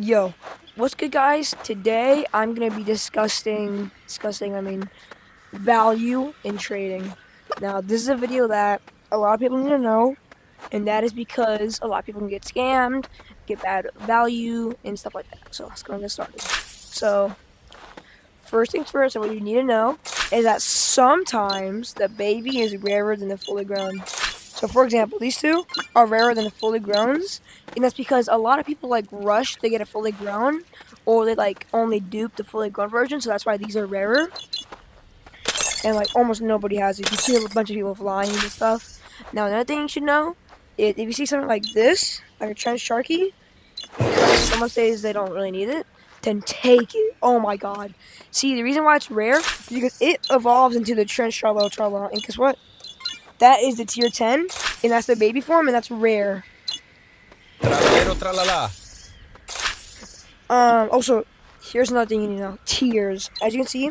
Yo, what's good, guys? Today I'm gonna be discussing value in trading. Now, this is a video that a lot of people need to know, and that is because a lot of people can get scammed, get bad value, and stuff like that. So let's go and get started. So, first things first, what you need to know is that sometimes the baby is rarer than the fully grown. So, for example, these two are rarer than the fully growns, and that's because a lot of people like rush to get a fully grown, or they like only dupe the fully grown version. So that's why these are rarer, and like almost nobody has it. You see a bunch of people flying and stuff. Now, another thing you should know is if you see something like this, like a trench sharky, someone says they don't really need it, then take it. Oh my god! See, the reason why it's rare is because it evolves into the trench Trala, and guess what? That is the tier 10, and that's the baby form, and that's rare. Tralalero tralala. Also, here's another thing you need to know. Tiers. As you can see,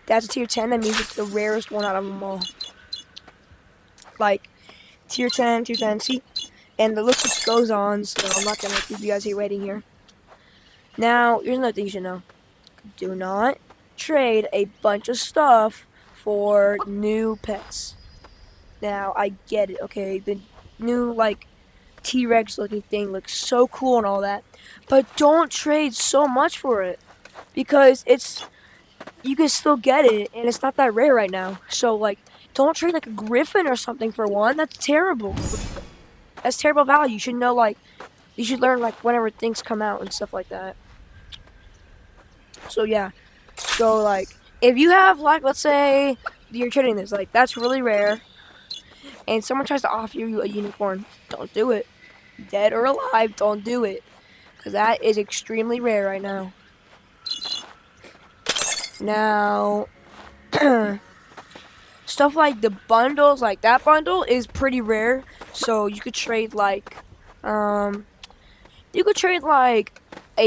that's a tier 10. That means it's the rarest one out of them all. Like, tier 10, tier 10. See? And the list just goes on, so I'm not going to keep you guys here waiting here. Now, here's another thing you should know. Do not trade a bunch of stuff for new pets. Now, I get it, okay? The new, like, T-Rex looking thing looks so cool and all that, but don't trade so much for it, because you can still get it, and it's not that rare right now. So, like, don't trade, like, a Griffin or something for one. That's terrible. That's terrible value. You should know, like, you should learn, like, whenever things come out and stuff like that. So, yeah. So, like, if you have, like, let's say you're trading this, like, that's really rare, and someone tries to offer you a unicorn, don't do it. Dead or alive, don't do it. Because that is extremely rare right now. Now, stuff like the bundles, like that bundle is pretty rare. So you could trade like, a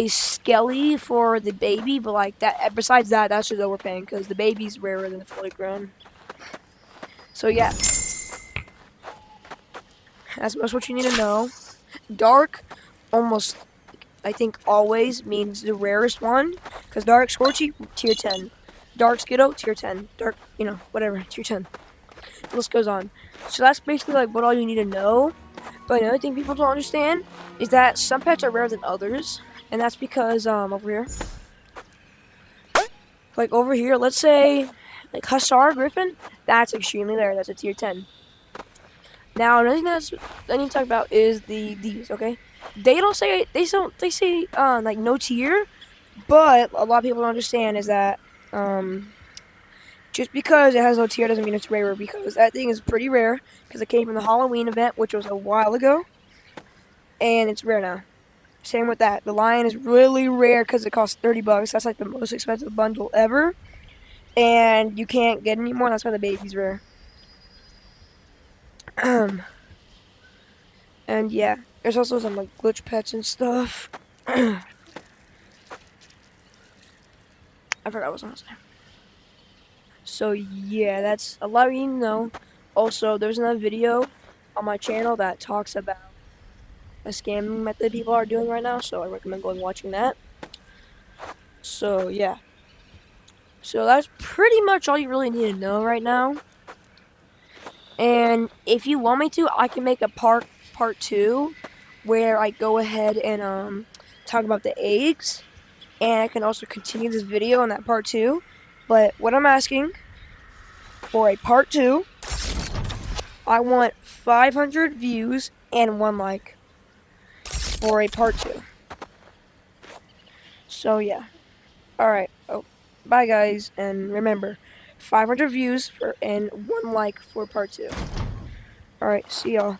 Skelly for the baby, but like that. Besides that, that's just overpaying because the baby's rarer than the fully grown. So yeah, that's most what you need to know. Dark, almost, I think always means the rarest one, because Dark Scorchy, tier 10. Dark Skiddo, tier 10. Dark, whatever, tier 10. The list goes on. So that's basically like what all you need to know. But another thing people don't understand is that some pets are rarer than others, and that's because over here, like over here, let's say like Hussar Griffin, that's extremely rare. That's a tier 10. Now another thing I need to talk about is these. Okay, they say like no tier, but a lot of people don't understand is that just because it has no tier doesn't mean it's rare, because that thing is pretty rare because it came from the Halloween event, which was a while ago, and it's rare now. Same with that. The lion is really rare because it costs $30. That's like the most expensive bundle ever, and you can't get any more. That's why the baby's rare. And yeah, there's also some like glitch pets and stuff. I forgot what I was saying. So yeah, that's a lot of you know. Also, there's another video on my channel that talks about a scamming method people are doing right now, so I recommend going and watching that. So yeah. So that's pretty much all you really need to know right now. And if you want me to, I can make a part 2 where I go ahead and talk about the eggs, and I can also continue this video on that part 2. But what I'm asking for a part 2, I want 500 views and 1 like for a part 2. So yeah. Alright. Oh, bye guys, and remember, 500 views and 1 like for part 2. Alright, see y'all.